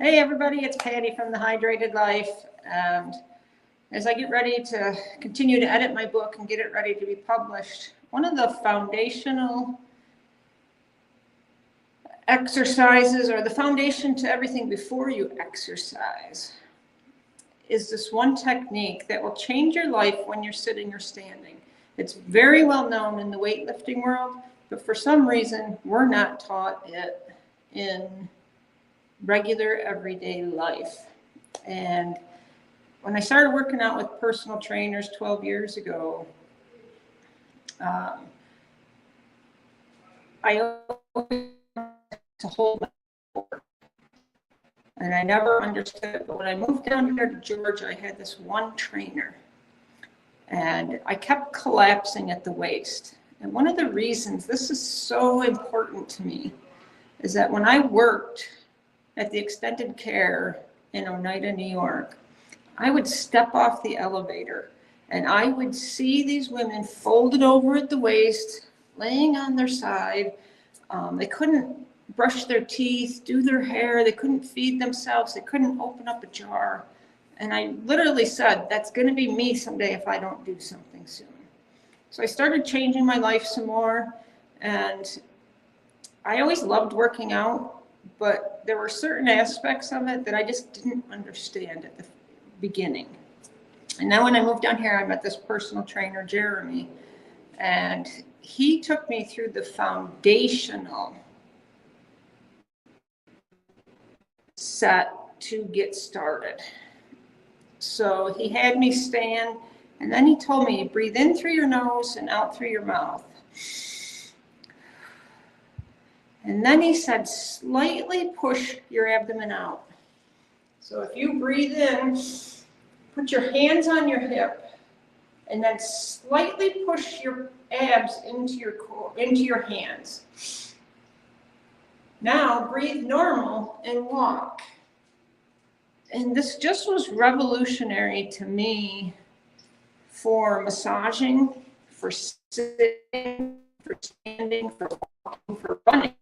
Hey everybody, it's Patty from The Hydrated Life. And as I get ready to continue to edit my book and get it ready to be published, one of the foundational exercises, or the foundation to everything before you exercise, is this one technique that will change your life when you're sitting or standing. It's very well known in the weightlifting world, but for some reason we're not taught it in regular everyday life. And when I started working out with personal trainers 12 years ago, I always to hold my core, and I never understood it. But when I moved down here to Georgia, I had this one trainer, and I kept collapsing at the waist. And one of the reasons this is so important to me is that when I worked at the extended care in Oneida, New York, I would step off the elevator and I would see these women folded over at the waist, laying on their side. They couldn't brush their teeth, do their hair. They couldn't feed themselves. They couldn't open up a jar. And I literally said, that's going to be me someday if I don't do something soon. So I started changing my life some more. And I always loved working out, but there were certain aspects of it that I just didn't understand at the beginning. And now when I moved down here, I met this personal trainer, Jeremy, and he took me through the foundational set to get started. So he had me stand, and then he told me, breathe in through your nose and out through your mouth. And then he said, slightly push your abdomen out. So if you breathe in, put your hands on your hip, and then slightly push your abs into your core, into your hands. Now breathe normal and walk. And this just was revolutionary to me for massaging, for sitting, for standing, for walking, for running.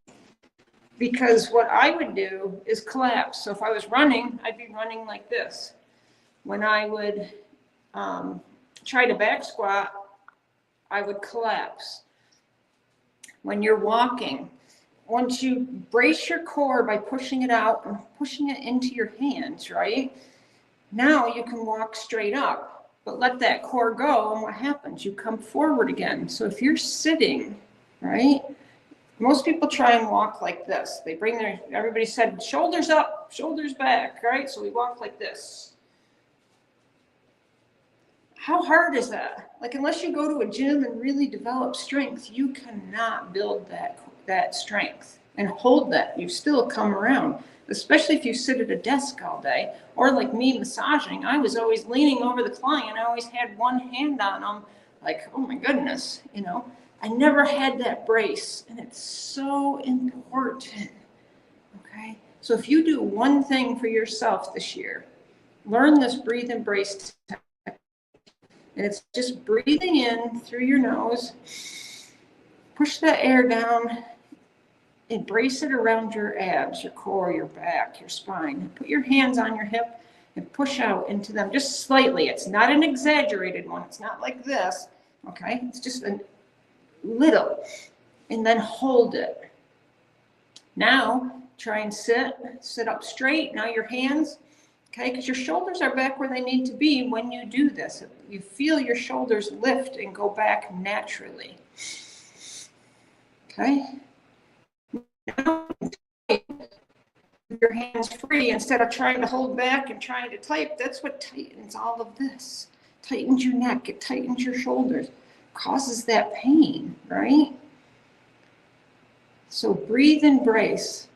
Because what I would do is collapse. So if I was running, I'd be running like this. When I would try to back squat, I would collapse. When you're walking, once you brace your core by pushing it out and pushing it into your hands, right? Now you can walk straight up, but let that core go, and what happens? You come forward again. So if you're sitting, right? Most people try and walk like this. They bring their, everybody said, shoulders up, shoulders back, right? So we walk like this. How hard is that? Like, unless you go to a gym and really develop strength, you cannot build that strength and hold that. You still come around, especially if you sit at a desk all day. Or like me massaging, I was always leaning over the client. I always had one hand on them, like, oh my goodness, you know. I never had that brace, and it's so important, okay? So if you do one thing for yourself this year, learn this breathe and brace technique. And it's just breathing in through your nose, push that air down, and brace it around your abs, your core, your back, your spine. Put your hands on your hip and push out into them just slightly. It's not an exaggerated one. It's not like this, okay? It's just a little, and then hold it. Now try and sit up straight. Now your hands, okay, because your shoulders are back where they need to be when you do this. You feel your shoulders lift and go back naturally. Okay. Now your hands free instead of trying to hold back and trying to type. That's what tightens all of this. Tightens your neck, it tightens your shoulders. Causes that pain, right? So breathe and brace.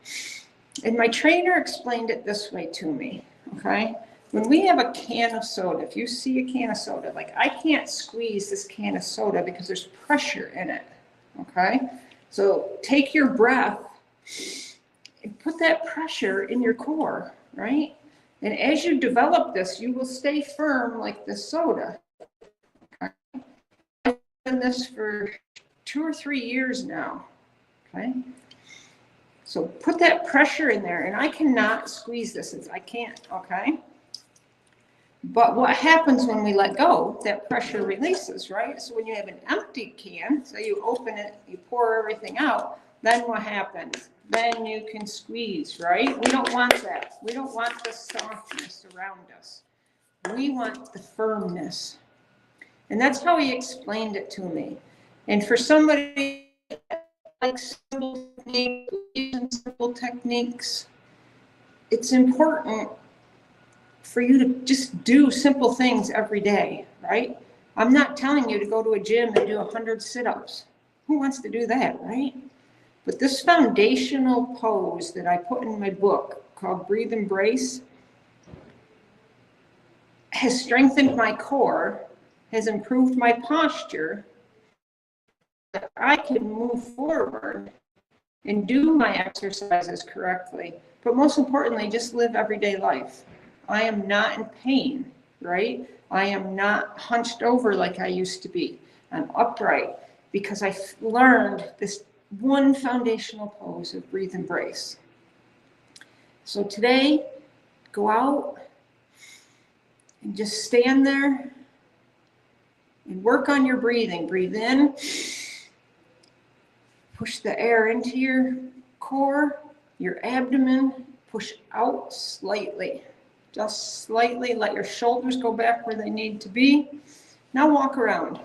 And my trainer explained it this way to me, okay? When we have a can of soda, if you see a can of soda, like I can't squeeze this can of soda because there's pressure in it, okay? So take your breath and put that pressure in your core, right? And as you develop this, you will stay firm like this soda. This for 2 or 3 years now, okay? So put that pressure in there, and I cannot squeeze this. I can't, okay? But what happens when we let go, that pressure releases, right? So when you have an empty can, so you open it, you pour everything out, then what happens? Then you can squeeze, right? We don't want that. We don't want the softness around us. We want the firmness. And that's how he explained it to me. And for somebody like simple techniques, it's important for you to just do simple things every day, right? I'm not telling you to go to a gym and do 100 sit-ups. Who wants to do that, right? But this foundational pose that I put in my book called Breathe Embrace has strengthened my core, has improved my posture, that I can move forward and do my exercises correctly. But most importantly, just live everyday life. I am not in pain, right? I am not hunched over like I used to be. I'm upright because I learned this one foundational pose of Breathe Embrace. So today, go out and just stand there and work on your breathing. Breathe in, push the air into your core, your abdomen, push out slightly. Just slightly, let your shoulders go back where they need to be. Now walk around.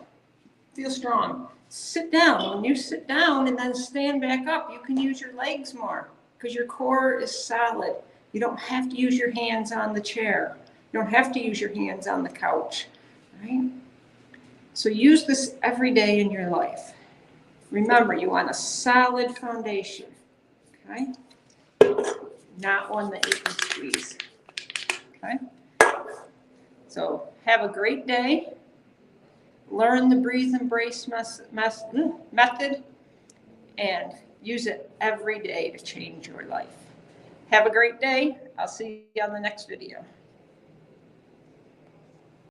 Feel strong. Sit down. When you sit down and then stand back up, you can use your legs more because your core is solid. You don't have to use your hands on the chair. You don't have to use your hands on the couch, right? So use this every day in your life. Remember, you want a solid foundation, okay? Not one that you can squeeze. Okay. So have a great day. Learn the Breathe Embrace method and use it every day to change your life. Have a great day. I'll see you on the next video.